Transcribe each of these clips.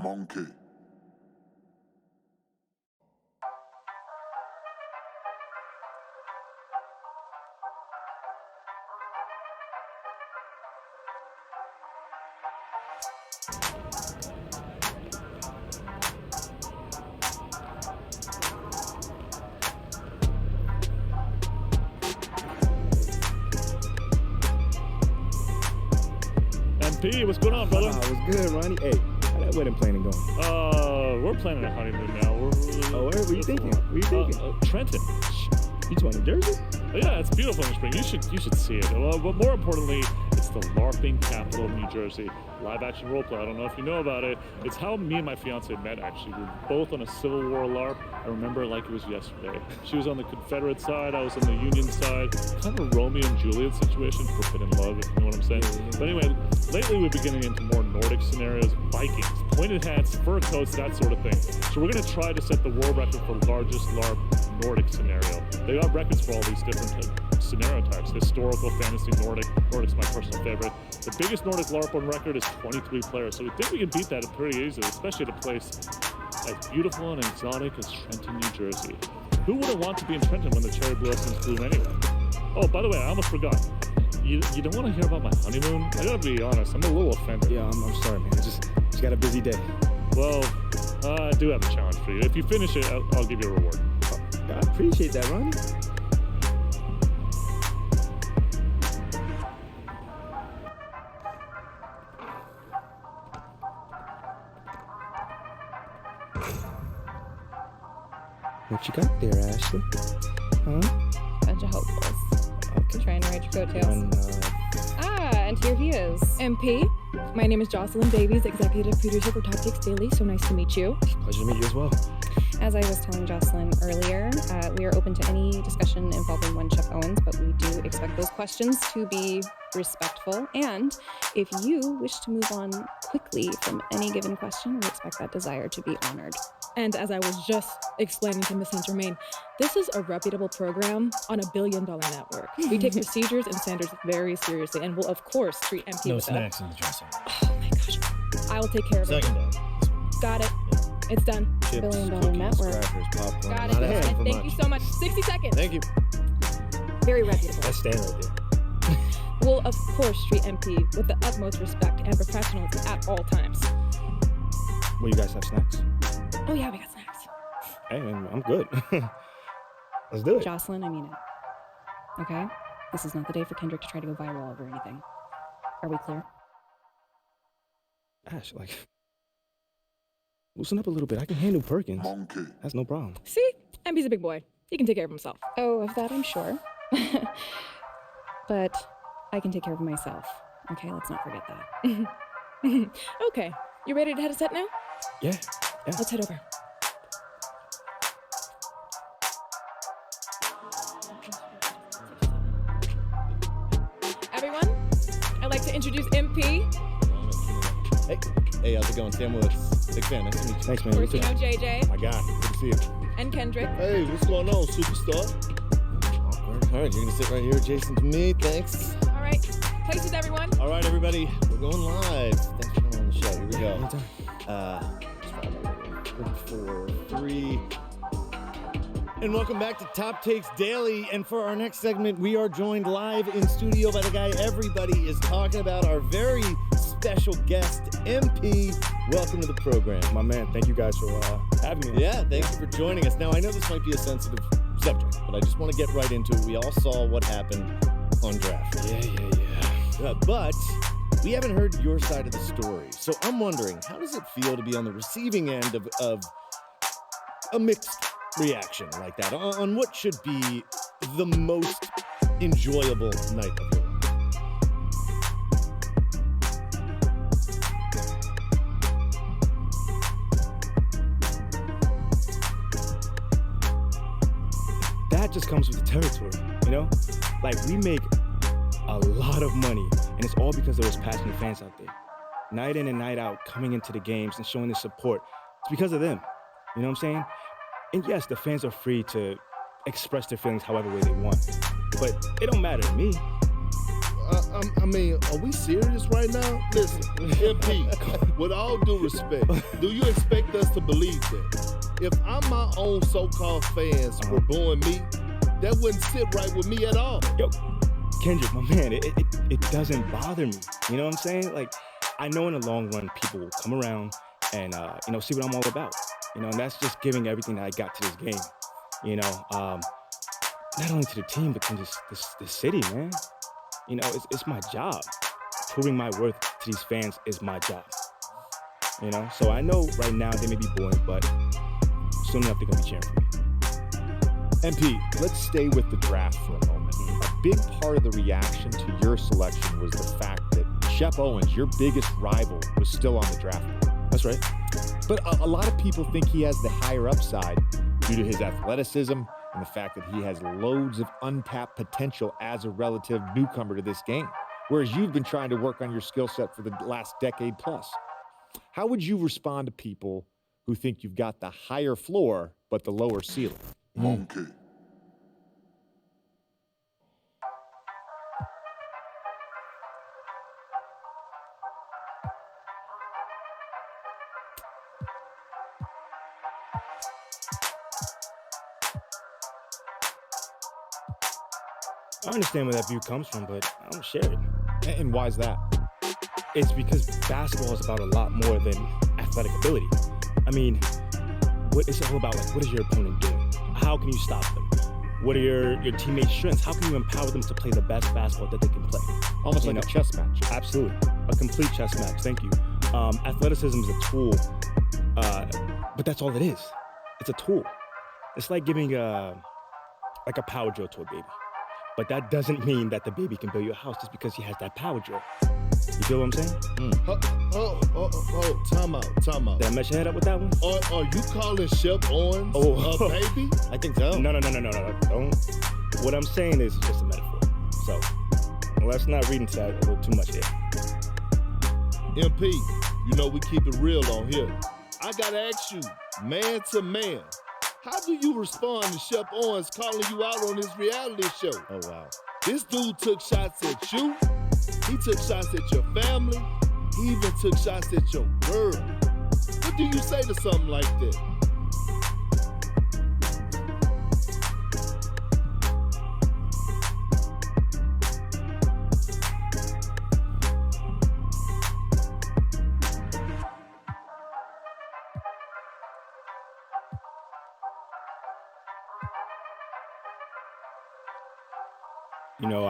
Monkey. MP, what's going on, brother? What's good, Ronnie? Hey, how that wedding planning going? We're planning a honeymoon now. What are you thinking? What are you thinking? Trenton. You talking New Jersey? Yeah, it's beautiful in the spring. You should see it. But more importantly, it's the LARPing capital of New Jersey. Live action roleplay. I don't know if you know about it. It's how me and my fiance met, actually. We were both on a Civil War LARP. I remember it like it was yesterday. She was on the Confederate side, I was on the Union side. Kind of a Romeo and Juliet situation, forbidden love, if you know what I'm saying. Yeah. But anyway, lately we've been getting into more Nordic scenarios, Vikings, pointed hats, fur coats, that sort of thing. So we're going to try to set the world record for largest LARP Nordic scenario. They got records for all these different scenario types. Historical, fantasy, Nordic. Nordic's my personal favorite. The biggest Nordic LARP on record is 23 players, so we think we can beat that pretty easily, especially at a place as beautiful and exotic as Trenton, New Jersey. Who wouldn't want to be in Trenton when the cherry blossoms bloom anyway? Oh, by the way, I almost forgot. You don't want to hear about my honeymoon? I gotta be honest, I'm a little offended. Yeah, I'm sorry, man. I just got a busy day. Well, I do have a challenge for you. If you finish it, I'll give you a reward. I appreciate that, Ronnie. What you got there, Ashley? Huh? Bunch of hopefuls. Okay. Trying to ride your coattails. And here he is. MP, my name is Jocelyn Davies, executive producer for Top Takes Daily. So nice to meet you. Pleasure to meet you as well. As I was telling Jocelyn earlier, we are open to any discussion involving one Chef Owens, but we do expect those questions to be respectful. And if you wish to move on quickly from any given question, we expect that desire to be honored. And as I was just explaining to Miss Saint Germain, this is a reputable program on $1 billion network. We take procedures and standards very seriously and will, of course, treat MP No with snacks in the dressing room. Oh my gosh. I will take care of Second it. dog. Got it. It's done. Chips, $1 billion cookies, network. crackers, popcorn. Got Not it. asking for Thank you much. so much. 60 seconds. Thank you. Very reputable. That's staying right there. Will, of course, treat MP with the utmost respect and professionalism at all times. Will you guys have snacks? Oh yeah, we got snacks. Hey, man, I'm good. Let's do it. Jocelyn, I mean it. Okay? This is not the day for Kendrick to try to go viral over anything. Are we clear? Ash, loosen up a little bit. I can handle Perkins. Monkey. That's no problem. See? MP's a big boy. He can take care of himself. Oh, of that I'm sure. But I can take care of myself. Okay, let's not forget that. Okay. You ready to head a set now? Yeah. Let's head over. Everyone, I'd like to introduce MP. Hey, how's it going? Sam Woods. Big fan. Nice to meet you. Thanks, man. Of course, you know JJ My guy. Good to see you. and Kendrick. Hey, what's going on, superstar? All right, you're gonna sit right here adjacent to me. Thanks. All right. Places, everyone. All right, everybody, we're going live. Thanks for coming on the show. Here we go. Anytime. 4, 3. And welcome back to Top Takes Daily. And for our next segment, we are joined live in studio by the guy everybody is talking about, our very special guest, MP. Welcome to the program. My man, thank you guys for having me. Yeah, thank you for joining us. Now, I know this might be a sensitive subject, but I just want to get right into it. We all saw what happened on draft. Yeah. But we haven't heard your side of the story. So I'm wondering, how does it feel to be on the receiving end of a mixed reaction like that on what should be the most enjoyable night of your life? That just comes with the territory, you know? Like, we make a lot of money, and it's all because of those passionate fans out there. Night in and night out, coming into the games and showing their support. It's because of them, you know what I'm saying? And yes, the fans are free to express their feelings however way they want, but it don't matter to me. I mean, are we serious right now? Listen, MP, with all due respect, do you expect us to believe that? If I'm my own so-called fans were booing me, that wouldn't sit right with me at all. Yo, Kendrick, my man, it doesn't bother me. You know what I'm saying? Like, I know in the long run, people will come around and, see what I'm all about. And that's just giving everything that I got to this game. Not only to the team, but to this city, man. It's my job. Proving my worth to these fans is my job. So I know right now they may be boring, but soon enough they're gonna be cheering for me. MP, let's stay with the draft for a moment. A big part of the reaction to your selection was the fact that Shep Owens, your biggest rival, was still on the draft board. That's right. But a lot of people think he has the higher upside due to his athleticism and the fact that he has loads of untapped potential as a relative newcomer to this game, whereas you've been trying to work on your skill set for the last decade plus. How would you respond to people who think you've got the higher floor but the lower ceiling? Monkey. I understand where that view comes from, but I don't share it. And why is that? It's because basketball is about a lot more than athletic ability. I mean, what is it all about? Like, what is your opponent doing? How can you stop them? What are your teammates' strengths? How can you empower them to play the best basketball that they can play? Almost like a chess match. Absolutely. A complete chess match. Thank you. Athleticism is a tool, but that's all it is. It's a tool. It's like giving a power drill to a baby. But that doesn't mean that the baby can build you a house just because he has that power drill. You feel what I'm saying? Time out. Did I mess your head up with that one? Are you calling Shep Owens a baby? I think so. No. Don't. What I'm saying is just a metaphor. So let's not read into that a little too much here. MP, we keep it real on here. I gotta ask you, man to man, how do you respond to Shep Owens calling you out on his reality show? Oh, wow. This dude took shots at you. He took shots at your family. He even took shots at your girl. What do you say to something like that?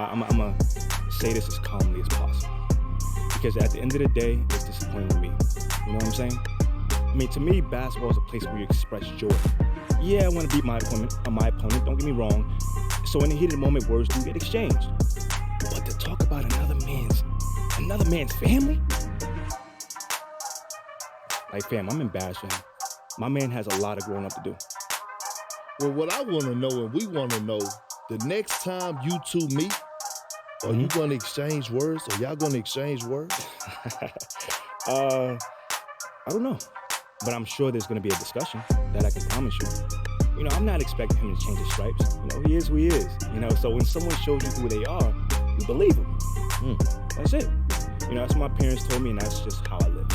I'm going to say this as calmly as possible. Because at the end of the day, it's disappointing to me. You know what I'm saying? I mean, to me, basketball is a place where you express joy. Yeah, I want to beat my opponent, don't get me wrong. So in the heat of the moment, words do get exchanged. But to talk about another man's family? Like, fam, I'm embarrassed for him. My man has a lot of growing up to do. Well, what I want to know and we want to know, the next time you two meet, are you going to exchange words? Are y'all going to exchange words? I don't know. But I'm sure there's going to be a discussion. That I can promise you. I'm not expecting him to change his stripes. He is who he is. So when someone shows you who they are, you believe them. That's it. That's what my parents told me, and that's just how I live.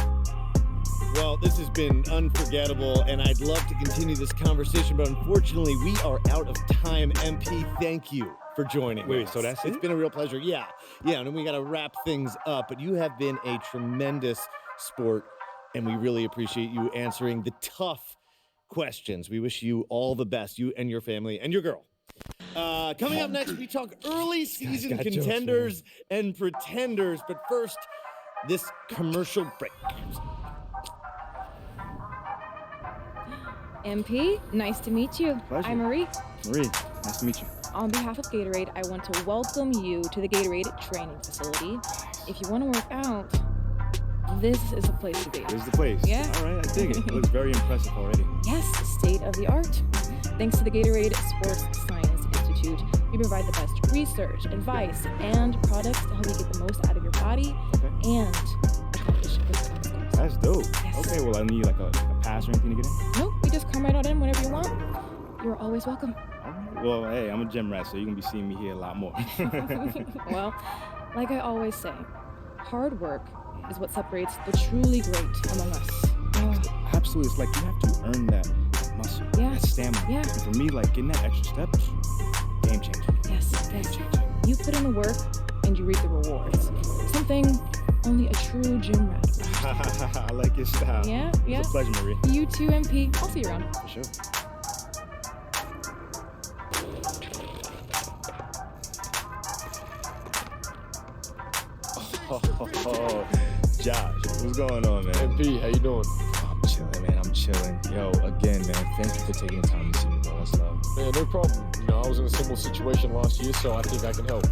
Well, this has been unforgettable, and I'd love to continue this conversation, but unfortunately, we are out of time. MP, thank you for joining us. Wait, so that's it? It's been a real pleasure. Yeah, and we got to wrap things up, but you have been a tremendous sport, and we really appreciate you answering the tough questions. We wish you all the best, you and your family and your girl. Coming up next, we talk early season contenders and pretenders, but first, this commercial break. MP, nice to meet you. Pleasure. I'm Marie. Marie, nice to meet you. On behalf of Gatorade, I want to welcome you to the Gatorade training facility. If you want to work out, this is the place to be. This is the place. Yeah. All right, I dig it. It looks very impressive already. Yes, state of the art. Thanks to the Gatorade Sports Science Institute, we provide the best research, advice, and products to help you get the most out of your body and accomplish physical goals. That's dope. Yes. Okay, well, I need like a pass or anything to get in? Nope, you just come right on in whenever you want. You're always welcome. All right. Well, hey, I'm a gym rat, so you're going to be seeing me here a lot more. Well, Like I always say, hard work is what separates the truly great among us. Absolutely. It's like you have to earn that muscle, Yeah. that stamina. Yeah. And for me, like getting that extra step, game changer. Yes, yes. You put in the work and you reap the rewards. Something only a true gym rat would. I like your style. Yeah, yeah. It's a pleasure, Marie. You too, MP. I'll see you around. For sure. Oh, Josh, what's going on, man? MP, how you doing? I'm chilling, man. I'm chilling. Yo, again, man, thank you for taking the time to see me, bro. That's love. Man, no problem. You know, I was in a similar situation last year, so I think I can help.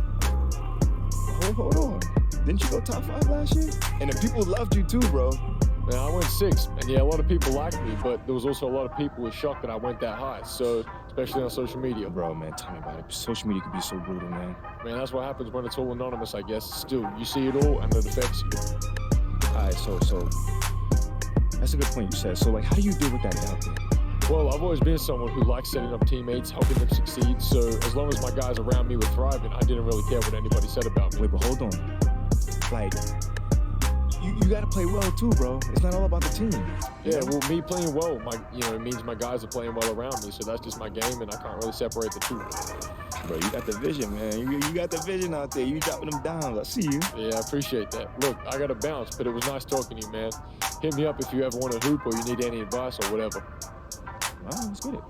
Hold on. Didn't you go top 5 last year? And the people loved you too, bro. Man, I went 6th, and yeah, a lot of people liked me, but there was also a lot of people who were shocked that I went that high, so, especially on social media. Bro, man, tell me about it. Social media can be so brutal, man. Man, that's what happens when it's all anonymous, I guess. Still, you see it all, and it affects you. All right, so that's a good point you said. So, like, how do you deal with that doubt then? Well, I've always been someone who likes setting up teammates, helping them succeed, so as long as my guys around me were thriving, I didn't really care what anybody said about me. Wait, but hold on. Like, you gotta play well too, bro. It's not all about the team. Yeah, well, me playing well, it means my guys are playing well around me, so that's just my game, and I can't really separate the two. Bro, you got the vision, man. You got the vision out there. You dropping them down. I see you. Yeah, I appreciate that. Look, I gotta bounce, but it was nice talking to you, man. Hit me up if you ever want to hoop or you need any advice or whatever. Wow, let's get it.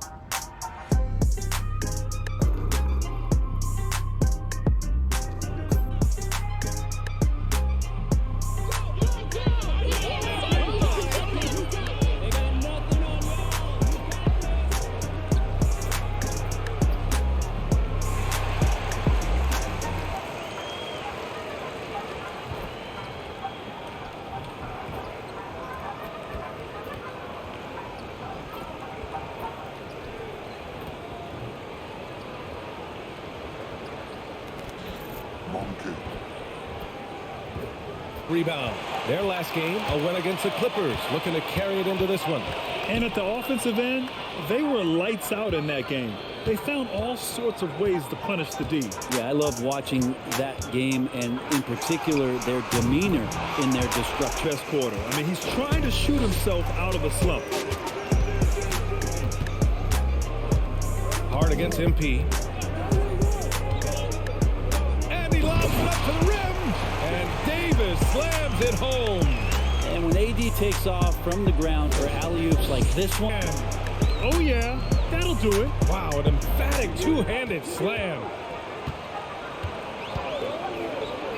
Rebound. Their last game, a win against the Clippers, looking to carry it into this one. And at the offensive end, they were lights out in that game. They found all sorts of ways to punish the D. Yeah, I love watching that game, and in particular, their demeanor in their destruction. Best quarter. I mean, he's trying to shoot himself out of a slump. Hard against MP. And he lobs it up to the rim. And Davis slams it home. And when AD takes off from the ground for alley-oops like this one. Oh, yeah. That'll do it. Wow, an emphatic two-handed slam.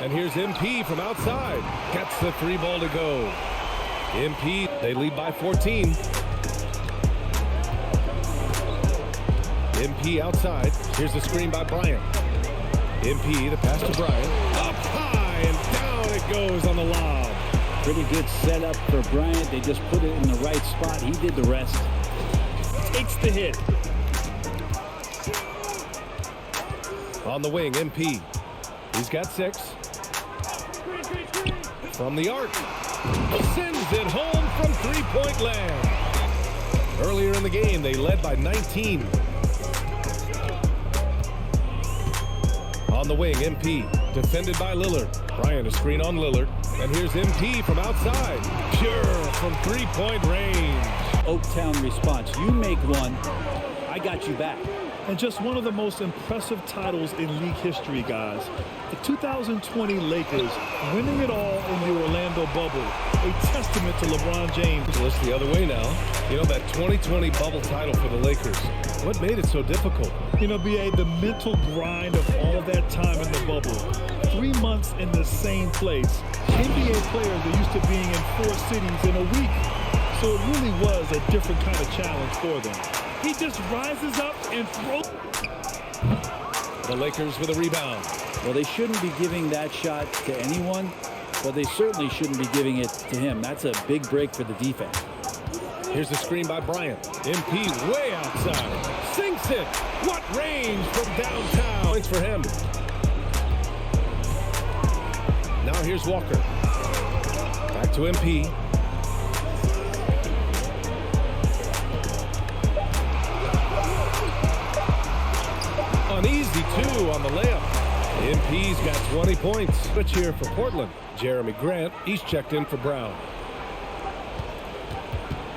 And here's MP from outside. Gets the 3 ball to go. MP, they lead by 14. MP outside. Here's the screen by Bryant. MP, the pass to Bryant. Up high and down it goes on the lob. Pretty good setup for Bryant. They just put it in the right spot. He did the rest. Takes the hit. On the wing, MP. He's got 6. From the arc. Sends it home from 3-point land. Earlier in the game, they led by 19. On the wing, MP. Defended by Lillard. Bryant a screen on Lillard. And here's MP from outside. Pure from 3-point range. Oaktown response. You make one, I got you back. And just one of the most impressive titles in league history, guys. The 2020 Lakers winning it all in the Orlando bubble. A testament to LeBron James. Well, it's the other way now. You know, that 2020 bubble title for the Lakers. What made it so difficult? You know, BA, the mental grind of all that time in the bubble. 3 months in the same place. NBA players are used to being in 4 cities in a week. So it really was a different kind of challenge for them. He just rises up and throws. The Lakers with a rebound. Well, they shouldn't be giving that shot to anyone, but they certainly shouldn't be giving it to him. That's a big break for the defense. Here's the screen by Bryant. MP way outside. Sinks it. What range from downtown. Points for him. Now here's Walker. Back to MP. An easy 2 on the layup. MP MP's got 20 points. Switch here for Portland. Jeremy Grant, he's checked in for Brown.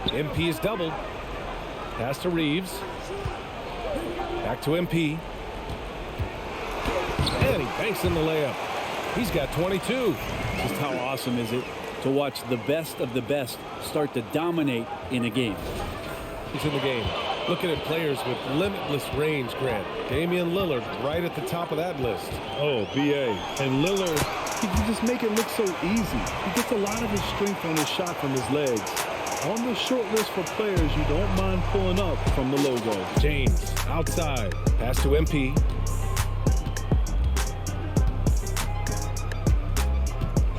MP is doubled. Pass to Reeves. Back to MP. And he banks in the layup. He's got 22. Just how awesome is it to watch the best of the best start to dominate in a game? He's in the game. Looking at players with limitless range, Grant. Damian Lillard right at the top of that list. Oh, BA. And Lillard, he can just make it look so easy. He gets a lot of his strength on his shot from his legs. On the short list for players you don't mind pulling up from the logo. James outside. Pass to MP.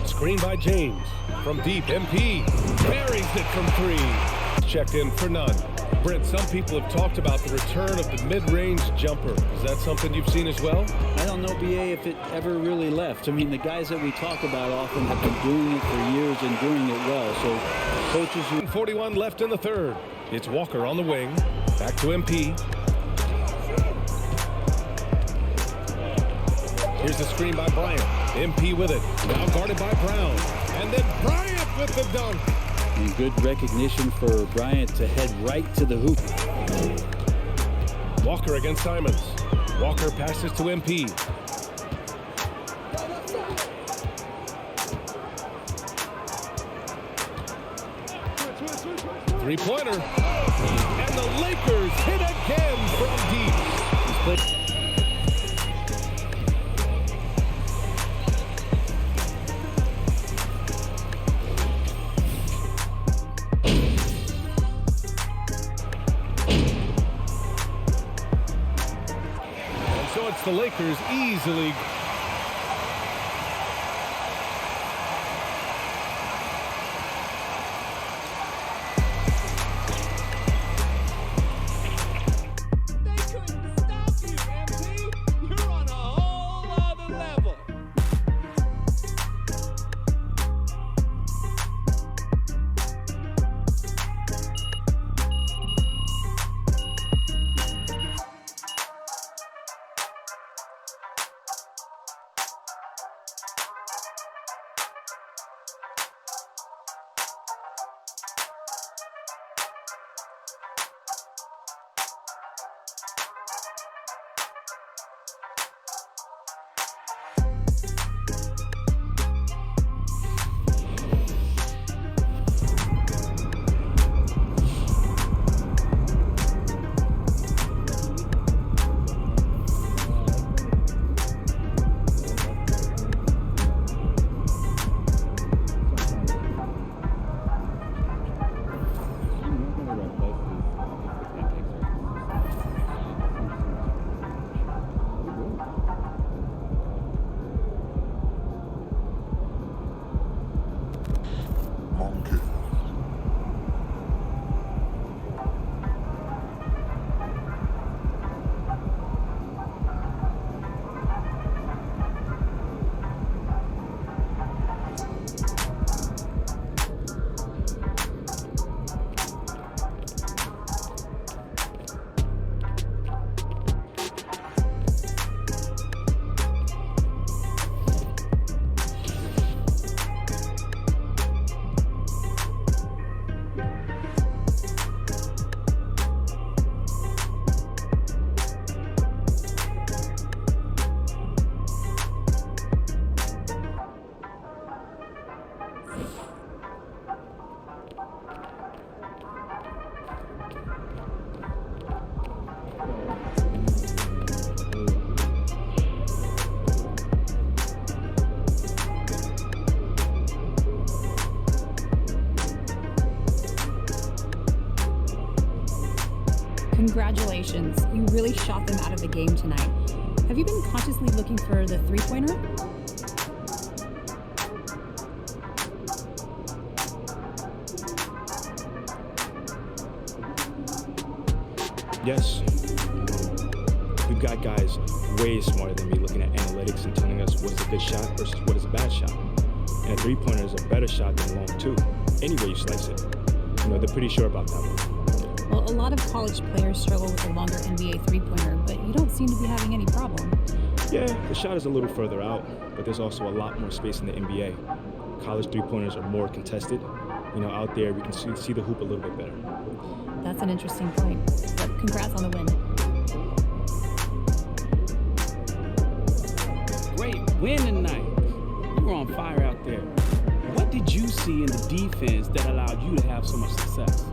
Screen by James. From deep, MP buries it from 3. Checked in for none. Brent, some people have talked about the return of the mid-range jumper. Is that something you've seen as well? I don't know, BA, if it ever really left. I mean, the guys that we talk about often have been doing it for years and doing it well. So coaches who... 41 left in the third. It's Walker on the wing. Back to MP. Here's the screen by Bryant. MP with it. Now guarded by Brown. And then Bryant with the dunk. And good recognition for Bryant to head right to the hoop. Walker against Simons. Walker passes to MP. Three-pointer. And the Lakers hit again from deep. The Lakers easily. Congratulations, you really shot them out of the game tonight. Have you been consciously looking for the three-pointer? Yes. We've got guys way smarter than me looking at analytics and telling us what is a good shot versus what is a bad shot. And a three-pointer is a better shot than a long two. Any way you slice it. You know, they're pretty sure about that one. Well, a lot of college players struggle with a longer NBA three-pointer, but you don't seem to be having any problem. Yeah, the shot is a little further out, but there's also a lot more space in the NBA. College three-pointers are more contested. You know, out there we can see the hoop a little bit better. That's an interesting point. But congrats on the win. Great win tonight. You were on fire out there. What did you see in the defense that allowed you to have so much success?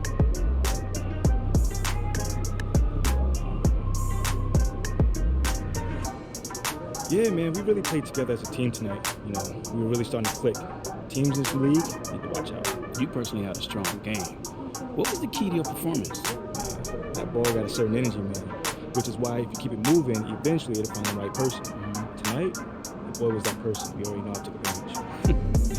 Yeah, man, we really played together as a team tonight. You know, we were really starting to click. Teams in this league need to watch out. You personally had a strong game. What was the key to your performance? That ball got a certain energy, man, which is why if you keep it moving, eventually it'll find the right person. Tonight, the boy was that person. We already know I took advantage.